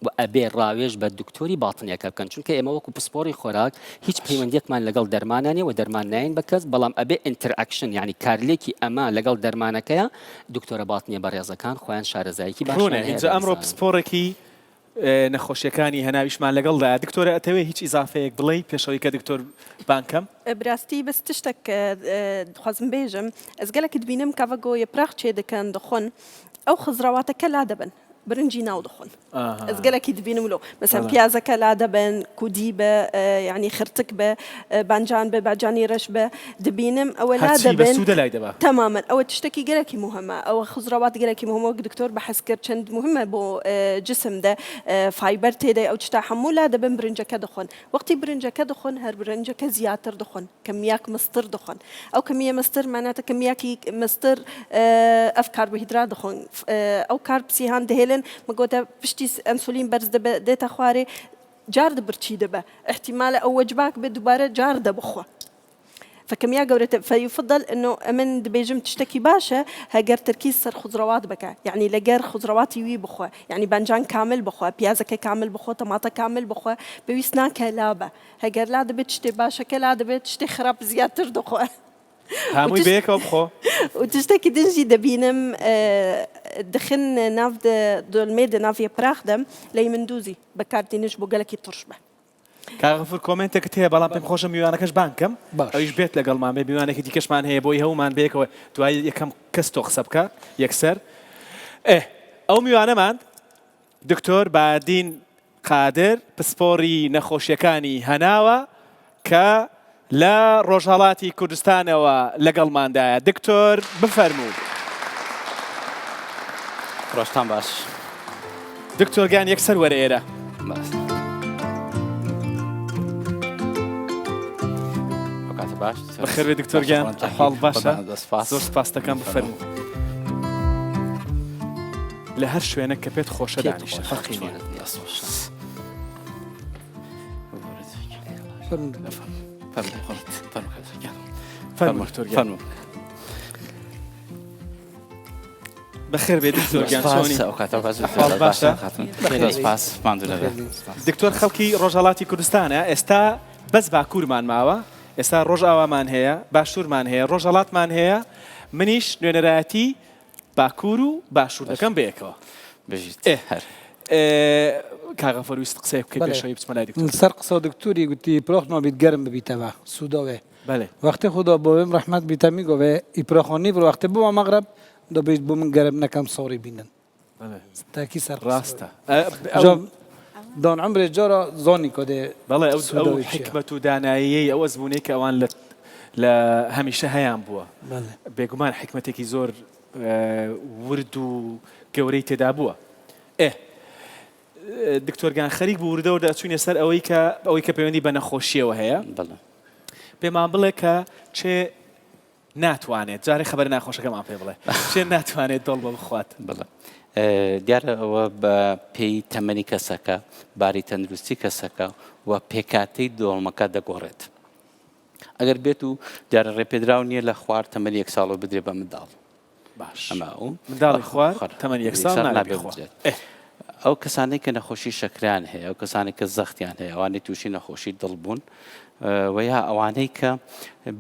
و ئەبێ ڕاوێژ بە دکتۆری باڵتنیەکە بکەن چونکە ئێمە وەکو پسپۆری خۆراک هیچ پەیوەندیەکمان لەگەڵ دەرمانانیە و دەرمان ناین بە کەس بەڵام ئەبێ ئینتەرئەکشن یعنی کارلێکی ئەمە لەگەڵ دەرمانەکەیە دکتۆرە باڵتنیە بەڕێزەکان خۆیان شارەزاییکی باشە ئەمڕۆ پسپۆرێکی نەخۆشیەکانی هەناویشمان لەگەڵدا دکتۆرە ئەتەوێ هیچ ئیزافەیەک بڵێ پێشەوەی کە دکتۆر بانکەم براستی بەس تشتێک دخوازم بێژم ئەس گەلێکی دبینم کاڤگۆ یەپراخ چێ دەکەن دەخۆن ئەو خزراواتەکە لا دەبن برنجی ناو دەخۆن ئەس گەلێکی دبینم لۆ مەسەن پیازەکە لا دەبن کودی بە ینی خرتک بە بانجان بە باجانی ڕەش بە دبینم ئەوە لا دەبن تەمامەن ئەوە تشتێکی گەلێکی مهمە ئەوە خزراوات گەلێکی مهمە دکتۆر بەحەس کرد چەند مهمە بۆ جسمدا فایبەر تێدای ئەو چتا هەموو لا دەبن برنجەکە دەخۆن وەختی برنجەکە دەخۆن هەر برنجەکە زیاتر دەخۆن کەمیاک مستر دەخۆن ئەو کەمیە مستر ماناتە کەمیاکی مستر ئەف کاربوهیدرات دەخۆن ئەو کاربسیهان دەهێلن مگوتە پشتی ئەنسولین بەرز دێتە خوارێ جار دەبرچی دەبە احتیمالە ئەو وەجباک بێ دووبارە جار دەبخۆ فكمية قولت فيفضل إنه من دبيجم تشتكي باشا هجر تركيز سر خضروات بكا يعني لجر خضروات يوي بخوا يعني بانجان كامل بخوا بيازك كامل بخوا طماطة كامل بخوا بيسنا كلابة هجر لا دبتشتي باشا كلا دبتشتي خراب زيادة دخوا هەمووی بەیەکەوە بخۆ وتشتێکی دنجی دەبینم دخن ناو دڵمێدە ناویە پراخدەم لەی من دووزی بەکاردێنش بۆ گەلێکی تڕش بە کاغفر کۆمنتێکت هەیە بەڵام پێم خۆشە میوانەکەش بانکەم ئەویش بێت لەگەڵمان بێ میوانێکی دیکەشمان هەیە بۆی هەومان بێکەوە دوای یەکەم کەس تۆ قسە بکە یەکسەر ئەو میوانەمان دکتۆر بادین قادر پسپۆری نەخۆشیەکانی هەناوە کە لە ڕۆژهەڵاتی کوردستانەوە لەگەڵماندایە دکتۆر بفەرموو ڕۆژتان باش دکتۆرگان یەکسەر وەرە ئێرە باش بەخێر دکتۆرگیان حاڵ باشە زۆر سپاس دەکەم بفەرموو لە هەر شوێنە کە پێت خۆشە دانیشە فەرقی نییە بەخێر بێ دکتۆرگیان چۆنی دکتۆر خەڵکی ڕۆژهەڵاتی کوردستانە ئێستا بەس باکوورمان ماوە ئێستا ڕۆژ ئاوامان هەیە باشوورمان هەیە ڕۆژهەڵاتمان هەیە منیش نوێنەرایەتی باکوور و باشوور دەکەم بەیەکەوە کاغەفەر ویست قسەی بکەی پێشەوەی بچمە لای دکتۆر سەر قسە دکتۆری گوتی پرۆخمان بیت گەرم ببیتەوە سوودەوێ وەختی خوددا بۆ بێم ڕەحمەت بیتە میگۆێ ئیپرۆخۆنی وەختی بووە مەغرب دەبێت بۆ من گەرم نەکەم سۆڕی بینن تاکی سەر ڕاستە دان عمرێ جارە زۆنی کۆدێ بەڵێ ئەو حکمت و داناییەی ئەوە زبوونەی کە ئەوان لە هەمیشە هەیان بووە بێگومان حکمتێکی زۆر ورد و گەورەی تێدا بووە دکتۆرگان خەریک بوو وردەوە دەچوونێ سەر ئەوەی کە پەیوەندی بە نەخۆشیەوە هەیە پێمان بڵێ کە چێ ناتوانێت جارێ خەبەر ناخۆشەکەمان پێ بڵێ چێ ناتوانێت دڵ بە بخوات دیارە ئەوە بە پێی تەمەنی کەسەکە باری تەندروستی کەسەکە و پێکاتەی دۆڵمەکە دەگۆڕێت ئەگەر بێت و دیارە ڕێپێدراو نییە لە خوار تەمەنی 1 ساڵ بدرێ بە منداڵ باش منداڵی خوار تەمەنی 1 ساڵ نابێت ئەو کەسانەی کە نەخۆشی شەکران هەیە ئەو کەسانی کە زەختیان هەیە ئەوانەی تووشی نەخۆشی دڵ بوون و یا ئەوانەی کە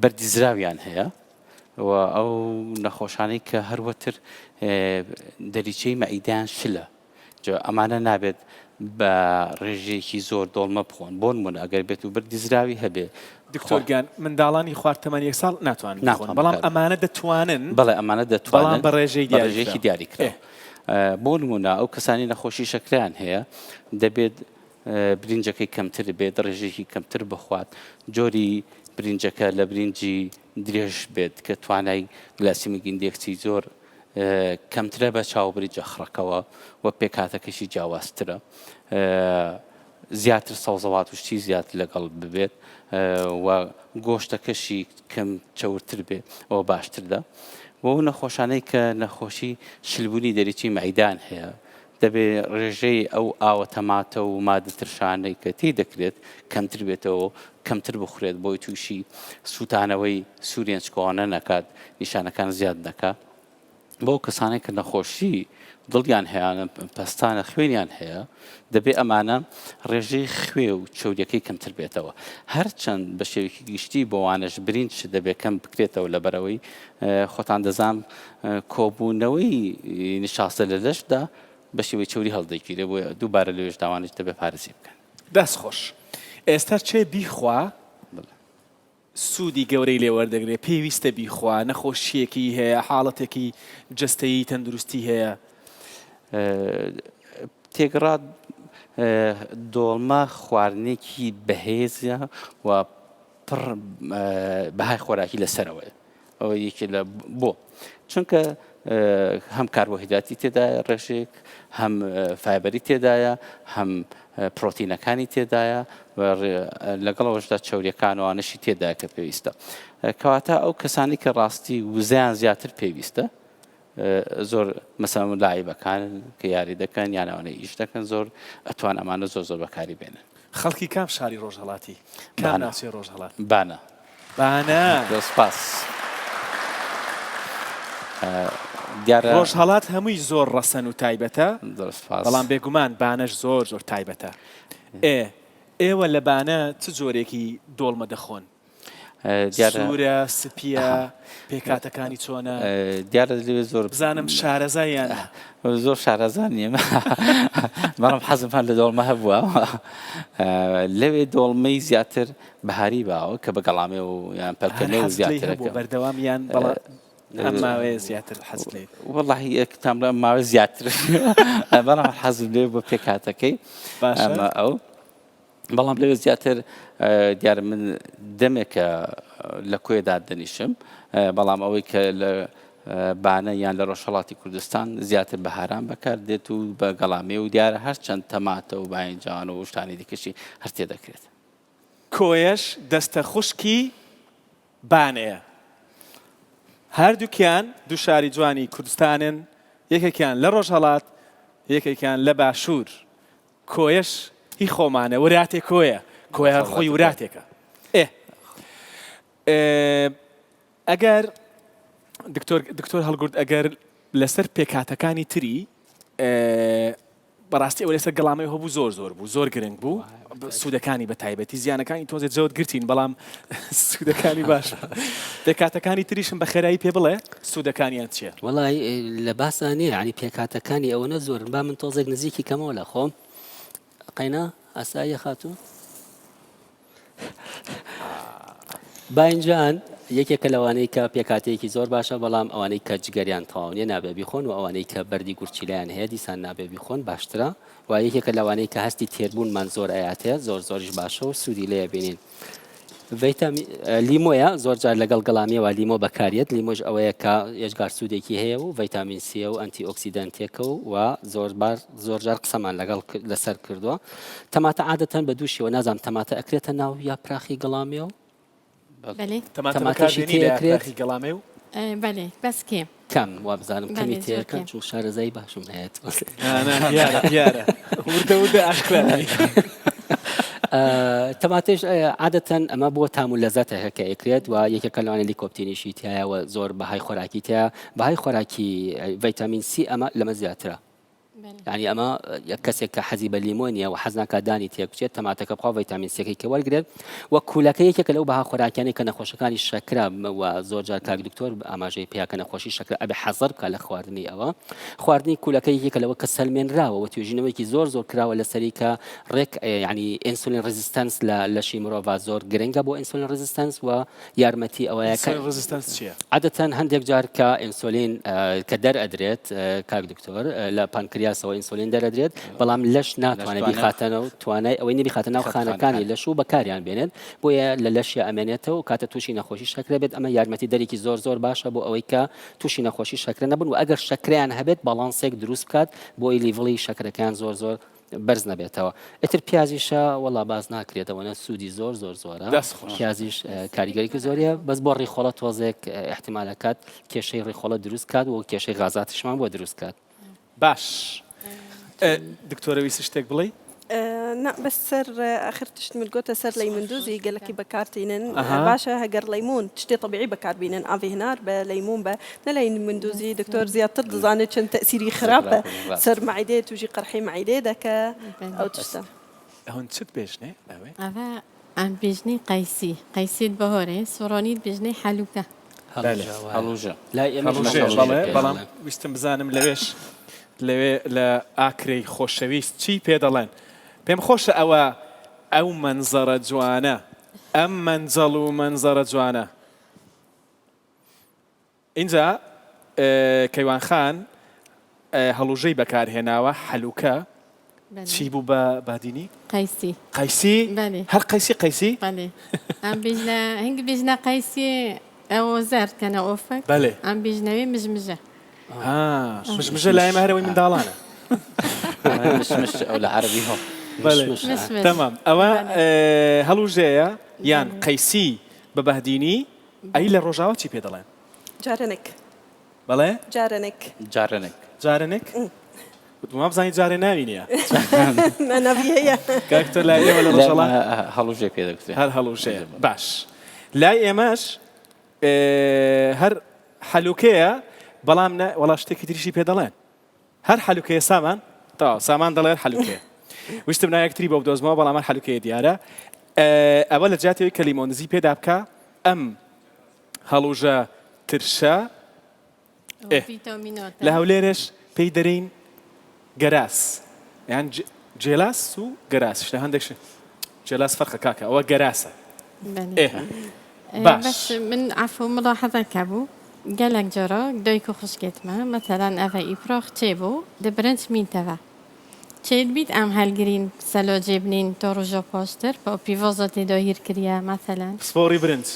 بەردیزراویان هەیە و ئەو نەخۆشانەی کە هەروەتر دەریچەی مەعیدیان شلە ئەمانە نابێت بە ڕێژەیەکی زۆر دۆڵمە بخۆن بۆ نمونە ئەگەر بێت و بەردیزراوی هەبێ دکتۆرگان منداڵانی خوارد تەمەنی 1 ساڵ ناتوانن بەڵام ئەمانە دەتوانن بەڵێ ئەمانە دەتوانن بە ڕێژەیەکی دیاری کرێ بۆ نمونە ئەو کەسانی نەخۆشی شەکریان هەیە دەبێت برنجەکەی کەمتر بێت ڕێژێکی کەمتر بخوات جۆری برنجەکە لە برنجی درێژ بێت کە توانای گلاسیمی ئیندێکسی زۆر کەمترە بە چاوبری جەخڕەکەەوە و پێکاتەکەشی جیاوازترە زیاتر سەوزەوات و شتی زیاتر لەگەڵ ببێت و گۆشتەکەشی کەم چەورتر بێت ئەوە باشتردا و ئەو نەخۆشانەی کە نەخۆشی شلبوونی دەریچی مەعیدان هەیە دەبێت ڕێژەی ئەو ئاوە تەماتە و مادە ترشانەی کە تی دەکرێت کەمتر بێتەوە کەمتر بخورێت بۆی تووشی سووتانەوەی سوورێنچکۆوانە نەکات نیشانەکان زیاد نەکات بۆ کەسانێک کە نەخۆشی دڵیان هەیەە پستانە خوێنیان هەیە دەبێت ئەمانە ڕێژەی خوێ و چەودەکەی کەمتر بێتەوە هەرچەند بە شێوەیەکی گشتی بۆوانش برینج دەبێت کەم بکرێتەوە لە بەرەوەی خۆتان دەزانم کۆبوونەوەی نیشاسە لە لەشدا بە شێوەی چوری هەڵدەگیرێ بۆ دووبارە لەوێش داوانش دەبێت پارێزی بکەن دەست خۆش ئێستا چێ بیخوا سوودی گەورەی لێ وەردەگرێت پێویستە بیخوا نەخۆشیەکی هەیە حاڵەتێکی جستەیی تەندروستی هەیە تێگەڕات دۆڵمە خواردنێکی بەهێزە و پڕ بەهای خۆراکی لەسەرەوەی ئەوە یەکی لە بۆ چونکە هەم کاربۆهیدراتی تێدایە ڕێژێک هەم فایبەری تێدایە هەم پرۆتینەکانی تێدایە لەگەڵەوەشدا چەوریەکان وانەشی تێدایە کە پێویستە کەواتە ئەو کەسانی کە ڕاستی وزیان زیاتر پێویستە زۆر مەسەڵەن لایبەکان کە یاری دەکەن یانەوەی ئیش دەکەن زۆر ئەتوان ئەمانە زۆر زۆر بەکاری بێنن خەڵکی کام شاری ڕۆژهەڵاتی کام ناوچەی ڕۆژهەڵات بانە دەسپاس ڕۆژهەڵات هەمووی زۆر ڕەسەن و تایبەتە بەڵام بێگومان بانەش زۆر زۆر تایبەتە ئێوە لە بانە چ جۆرێکی دۆڵمە دەخۆن سوورە سپیە پێکاتەکانی چۆنە دیارە لێ زۆر بزانم شارەزاییان زۆر شارەزان نیە بەڵام حەزم هەر لە دۆڵمە هەبووە لەوێ دۆڵمەی زیاتر بەهاری باوە کە بە گەڵامێ و یان پەلکەنە و زیاترەکە بەردەوامیان بەڵام ئەم ماوەیە زیاتر حەزت لێ وەڵڵاهی کتام لە ماوە زیاتر بەڵام حەزم لێ بۆ پێکاتەکەی ئەمە ئەو بەڵام لەوێ زیاتر دیارە من دەمێکە لە کۆیدا دەنیشم بەڵام ئەوەی کە لە بانە یان لە ڕۆژهەڵاتی کوردستان زیاتر بەهاران بەکار دێت و بە گەڵامێ و دیارە هەر چەند تەماتە و باینجان و شتانی دیکەشی هەر تێ دەکرێت کۆیەش دەستە خوشکی بانەیە هەردووکیان دوو شاری جوانی کوردستانن یەکێکیان لە ڕۆژهەڵات یەکێکیان لە باشوور کۆیەش هی خۆمانە وەراتێک کۆیە کۆیە خۆی وراتێکە ئەگەر دکتۆر هەڵگورد ئەگەر لەسەر پێکاتەکانی تری بەڕاستی ئەوە لەسەر گەڵامەی هەبوو زۆر بوو زۆر گرنگ بوو سوودەکانی بە تایبەتی زیانەکانی تۆزێت جەوت گرتین بەڵام سوودەکانی باش پێکاتەکانی تریشم بە خێرایی پێ بڵێ سوودەکانیان چییە؟ وەڵای لە باسانێ عنی پێکاتەکانی ئەوەنە زۆر با من تۆزێک نزیکی کەمەوە لە خۆم قەینا ئاساییە خاتوو باینجان یەکێکە لەوانەی کە پێکاتەیەکی زۆر باشە بەڵام ئەوانەی کە جگەریان تەواو نیە نابێ بیخۆن و ئەوانەی کە بەردی گورچیلایان هەیە دیسان نابێ بیخۆن باشترە و یەکێکە لەوانەی کە هەستی تێربوونمان زۆر ئاياتەیە زۆریش باشە و سوودی لێ بینین لیمۆیە زۆر جار لەگەڵ گەڵامیەوە لیمۆ بەکارێت لیمۆژ ئەوەیە کە ێژگار سوودێکی هەیە و ڤیتامین سیە و ئەنتی ئۆکسیدەنتێکە و زۆر جار قسەمان لەگەڵ لەسەر کردووە تەماتە عادەتەن بە دووشیەوە نازانم تەماتە ئەکرێتە ناو یا پراخی گەڵامیەوە تەماتەشی تێکرێتی گەڵامێ و بەێ بەس کێ کەم وا بزانم کەمی تێەکەن چون شارەزایی باشم هەیەت دیارە وردە ئاشکرانی تەماتێش عادەتەن ئەمە بۆ تام و لەزەتە کە ئەکرێت و یەکێکە لەوانە لیکۆپتینیشی تایەوە زۆر بەهای خۆراکی تایە بەهای خۆراکی ڤیتامین سی ئەمە لەمە زیاترە يعني أما كسك حزب الليمونيا وحزنا كداني تيكشيت تماتك بخوا فيتامين سي كي والجريد وكلكي كلو بها خوراكاني كان خوشكاني الشكرا وزوجا كاك دكتور أما جي بها كان خوشي الشكرا أبي حذر كلا خواردني أوا خواردني كلكي كلو كسلمين راو وتوجينوي كي زور كرا ولا سريكا ريك يعني انسولين ريزيستانس لشي مروفا زور جرينجا بو انسولين ريزيستانس ويارمتي أو انسولين ريزيستانس شيء عادة هندك جار كانسولين كدر أدريت كاك دكتور لا بانكرياس أو انسولين در أدريت بلام لش ناتواني بخاتنا تواني أو إني بخاتنا وخانة كاني لشو بكاريان بينن بويا للش يا أمانته وكاتة توشي نخوشي شكل بيت أما يارمتي دري كي زور باشا بو أويكا توشي نخوشي شكل نبون وأجر شكريان هبت بالانسك دروس كات بوي ليفلي شكل كان زور برز نبيتوا اتر بيازيشا والله باز ناكريت وانا سودي زورا بيازيش كاريغري كزوريا بس بور ريخولات وزك احتمالات كشي ريخولات دروس كات وكشي غازات شمان بو دروس كات باش دكتوره ويسشتك بلي نا بس سر آخر تشت ملقوته سر ليمندوزي قال لك بكارتينن باشا هجر ليمون تشتي طبيعي بكاربينن أفي هنار بليمون نلايمندوزي دكتور زياد تضزانة شن تأثيري خراب سر معدة توجي قرحي معدة دك أو تشتا هون ست بيجني أفا عن بيجني قيسي بهوري سوراني بيجني حلوكة هلوجة لا بلام ويستم بزانم لويش لە ئاکرەی خۆشەویست چی پێ دەڵێن پێم خۆشە ئەو منزەرە جوانە ئەم منجەڵ و منزەرە جوانە اینجا کەیوان خان هەڵوژەی بەکارهێناوە حەلوکە چی بوو بە بادینی قەیسی هەر قەیسی ئەم بێژنە هەنگ بێژنە قەیسی ئەوە زەر کەنە ئۆفەک ئەم بێژنەوەی مژمژە مش لا ما هروي من دالانه مش او العربي هو مش تمام اوا هلو جايه يان قيسي ببهديني اي للرجاوه تي بيدلان جارنك بله جارنك ما بزاني جارنا وينيا انا فيها كاكتر لا ايه ولا رجاله هلو جاي كده هلو جايه باش لا ايماش هر حلوكيه بەڵام وڵا شتێکی تریشی پێ دەڵێن هەر حەلوکەیە سامان دەڵێن حەلوکەیە ویستم نایەکتری بۆ بدۆزمەوە بەڵام هەر حەلوکەیە دیارە ئەوە لە جاتەوەی کە لیمۆنزی پێدا بکە ئەم هەڵوژە ترشە لە هەولێرش پێی دەرین گەراس یان جێلاس و گەراس شتە هەندێک جێلاس فەرقە کاکە ئەوە گەراسە باش من عفو ملاحظة كابو قالك جرا دايكو خشكتما مثلا أفا إبراخ تيبو دبرنت مين تفا تشيد بيت أم هالجرين سلو جبنين تورجو بوستر فأو بيفوزة داير كريا مثلا سبوري برنت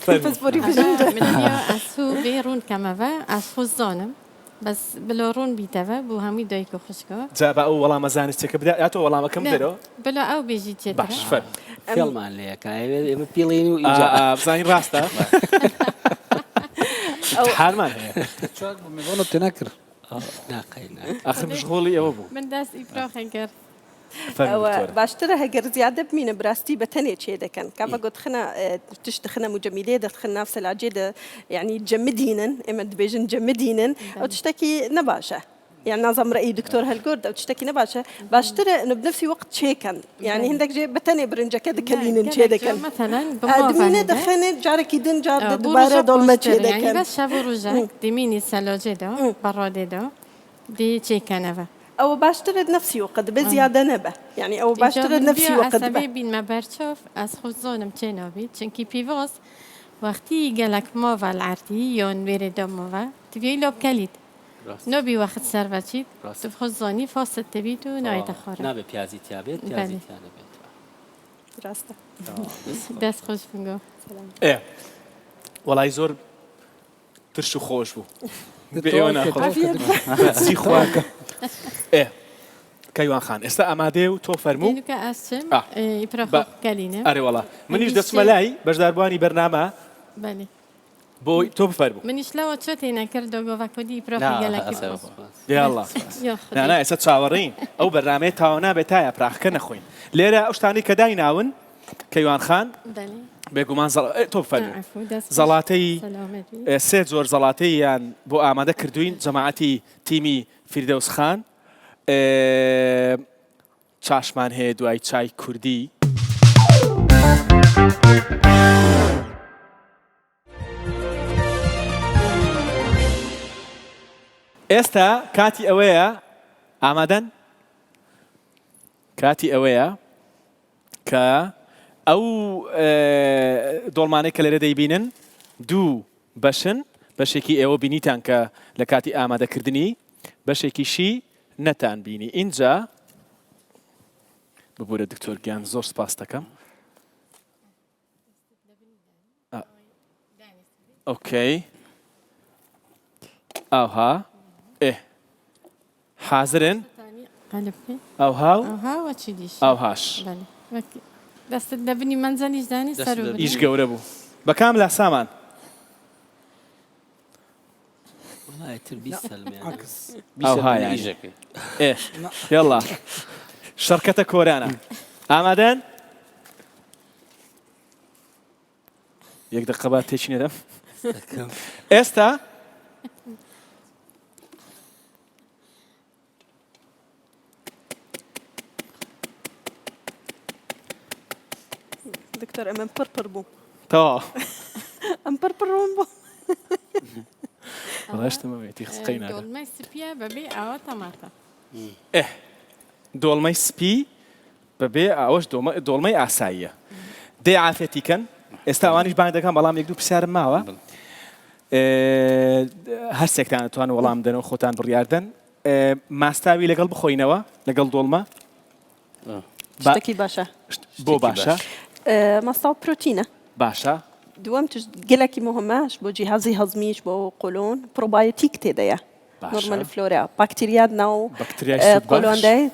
فسبوري برنت من اليوم أسو بيرون كما أسو الظالم بس بلورون بيتفا بو همي دايكو خشكا جابا أو والله مزانستك بدأ ياتو والله ما كم درو بلا أو بيجي تدرا باش فهم فيلم عليك كاي بيلين وإيجا بزاني راستا امتحان مان هي شو بميفونو تنكر آخر مشغولي أو أبو من داس إبراخ انكر أو باشترى هجر زيادة بمين براستي بتني شيء ده كان كما قلت خنا تشتخنا مجمدة دخلنا نفس العجيدة يعني جمدينا إما دبيجن جمدينا أو تشتكي نباشة يعني نظام رأي دكتور هالجورد أو تشتكي نباشة باشترى إنه بنفس وقت شيء كان يعني عندك جي بتني برنجة كده كلين شيء ده كان مثلا أدمينة دخلنا جارك يدن جار دبارة دولمة شيء ده يعني كان بس شافوا رجاك دميني سلوجي دو برادي دو دي شيء كنفا أو باشتري نفسي وقت بزيادة نبه يعني أو باشتري نفسي وقت أسابي بين ما برشوف أس خزونم تشينوبي تشنكي بيفوس وقتی گلک موال عرضی یون ویری دم موال تبیی لب کلید نبی وقت سر بچید تفخزانی فاست تبید و نایت خورد نبی پیازی تیابید پیازی تیابید درسته دست خوش بگو والله زور ترشو خوش بو بيونا سي خواك كيوان خان استا اماده و تو فرمو اینو که اسم ایپراخو کلینه اره والله منیش دست ملای بجداربانی برنامه بله بو تو فرمو منیش لو تشوتي نكر دوغو فاكودي إبراخو جالك يلا لا اسا تصاورين او برنامه تاونا بتايا براخ كنخوين ليره اشتاني كداي ناون كيوان خان بله بێگومان تۆ فەرموو زەڵاتەی سێ زۆر زەڵاتەیان بۆ ئامادە کردوین جەماعەتی تیمی فیردەوس خان چاشمان هەیە دوای چای کوردی ئێستا کاتی ئەوەیە ئامادەن کاتی ئەوەیە کە ئەو دۆڵمانەی کە لێرە دەیبینن دوو بەشن بەشێکی ئێوە بینیتان کە لە کاتی ئامادەکردنی بەشێکیشی نەتان بینی اینجا ببوورە دکتۆر گیان زۆر سپاس دەکەم ئۆکەی ئاوها حازرن ئەوها چی دیش ئاوهاش دەستت دەبنی منزەلیش دانی سەر و ئیش گەورە بوو بەکام لە سامان ئەوها یاڵا شەرکەتە کۆرانە ئامادەن یەک دقە با تێکی نەدەم ئێستا دكتور أمام بربر بو تا أم بربر بو والله اشتماميتي خسقينا دۆڵمەی سپیە بەبێ ئەوە تەماتە دۆڵمەی سپی بەبێ ئەوەش دۆڵمەی ئاساییە دێ عافێتیکەن ئێستا ئەوانیش بانگ دەکەم بەڵام یەک دوو پرسیارم ماوە هەرسێکتان دەتوانن وەڵام بدەنەوە خۆتان بڕیاردەن ماستاوی لەگەڵ بخۆینەوە لەگەڵ دۆڵمە شتێکی باشە بۆ باشە ماستاو بروتينة باشا دوام تجلكي مهماش بو جهازي هضميش بو قولون بروبايوتيك تيدايا نورمال فلورا بكتيريات ناو قولون ده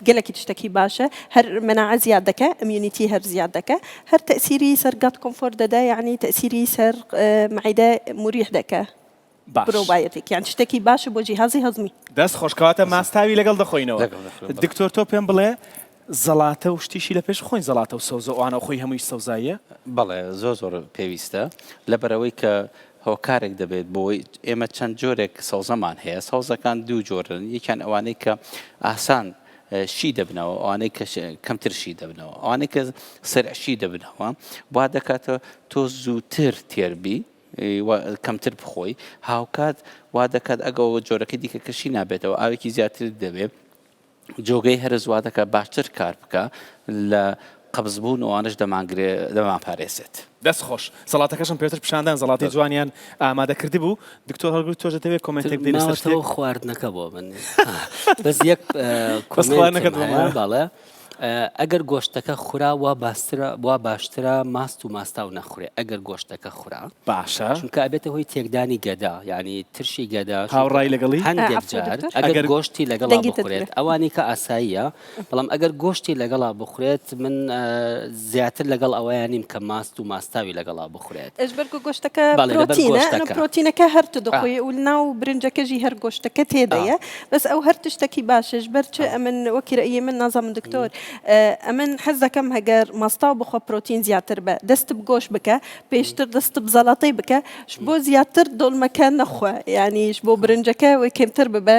جلكي تشتكي باشا هر مناعة زيادك اميونيتي هر زيادك هر تأثيري سر قات كومفورت ده يعني تأثيري سر معدة مريح دك بروبايوتيك يعني تشتكي باشا بو جهازي هضمي داس خوش كواتا ماستاوي لقل دخوينو الدكتور توبين بلا زەڵاتە و شتیشی لە پێش خۆین زەڵاتە و سەوزە ئەوانە خۆی هەمووی سەوزاییە بەڵێ زۆر پێویستە لەبەرەوەی کە هۆکارێک دەبێت بۆی ئێمە چەند جۆرێک سەوزەمان هەیە سەوزەکان دوو جۆرن یەکیان ئەوانەی کە ئاسان شی دەبنەوە ئەوانەی کەمتر شی دەبنەوە ئەوانەی کە سەرعشی دەبنەوە وا دەکاتەوە تۆ زووتر تێربی کەمتر بخۆی هاوکات وا دەکات ئەگەڵ جۆرەکە دیکە کەشی نابێتەوە ئاوێکی زیاتر دەبێت جۆگەی هەرز وا دەکات باشتر کار بکە لە قبزبوون ئەوانش دەمانپارێزێت. دەست خۆش سەڵاتەکەشم پێتر پیشاندان زەڵاتی جوانیان ئامادەکردی بوو دکتۆر هەڵگرت تۆش دەتەوێت کۆمنتێک بدەیت خواردنەکە بۆ من بەس یەک کۆمنت باڵێ ئەگەر گۆشتەکە خورا وا باشترە ماست و ماستا و نەخورێ ئەگەر گۆشتەکە خورا باشە چونکە ئەبێتە هۆی تێکدانی گەدا یعنی ترشی گەدا هاوڕای لەگەڵی هەندێک جار ئەگەر گۆشتی لەگەڵا بخورێت ئەوانی کە ئاساییە بەڵام ئەگەر گۆشتی لەگەڵا بخورێت من زیاتر لەگەڵ ئەوەیانیم کە ماست و ماستاوی لەگەڵا بخورێت ئەژبەرگو گۆشتەکە پرۆتینەکە هەرتو دەخۆی و ناو برنجەکەژی هەر گۆشتەکە تێدەیە بەس ئەو هەر تشتێکی باشش بەرچ ئەمن وەکی ڕەیی من نازانم دکتۆر ئەمن حەز دەکەم هەگەر ماستا بخۆ پرۆتین زیاتر بە دەست بگۆش بکە پێشتر دەست بزەڵاتی بکە بۆ زیاتر دۆڵمەکە نەخوا یعنیش بۆ برنجەکە وی کەمتر ببە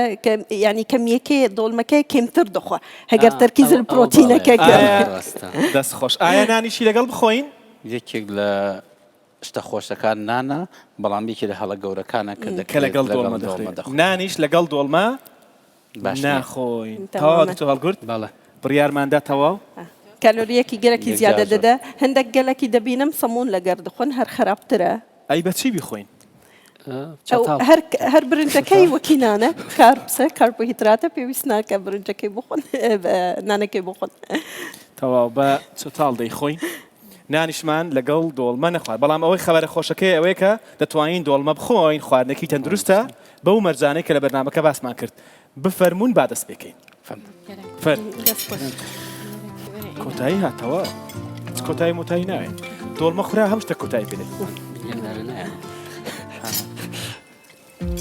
ینی کەمیەکەی دۆڵمەکەی کەمتر دەخوا هەگەر تەرکیزر پرۆتینەکە دەست خۆش ئایا نانیشی لەگەڵ بخۆین یەکێک لە شتە خۆشەکان نانە بەڵامیکی لە هەڵە گەورەکانە کە لەگەڵ دۆڵمە دەخۆین نانیش لەگەڵ دۆڵمە ناخۆین تەواو دکتۆر هەڵگورت باڵێ بڕیارماندا تەواو کالۆریەکی گەرەکی زیادە دەدە هەندێک گەلێکی دەبینم سەمون لەگەر دخۆن هەر خراپترە ئەی بەچی بیخۆین هەر برنجەکەی وەکینانە کار بسە کاربۆهیدراتە پێویست ناکە برنجەکەی بخۆن نانەکەی بخۆن تەواو بە چۆتاڵ دەیخۆین نانیشمان لەگەڵ دۆڵمە نەخوارد بەڵام ئەوەی خەبەرە خۆشەکەی ئەوەیە کە دەتوانین دۆڵمە بخۆین خواردنێکی تەندروستە بەو مەرجانەی کە لە بەرنامەکە باسمان کرد بفەرمونون با دەست پێکەین کۆتایی هاتەوە کۆتایی مۆتایی ناوێن دۆڵمە خورا هەم شتە کۆتایی پێدەین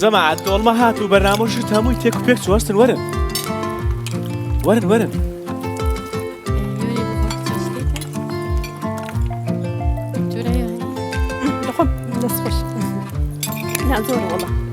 زەماعەت دۆڵمە هات و بەرنامەشت هەمووی تێک و پێک چوەستن وەرن دەست خۆش زۆر وەڵام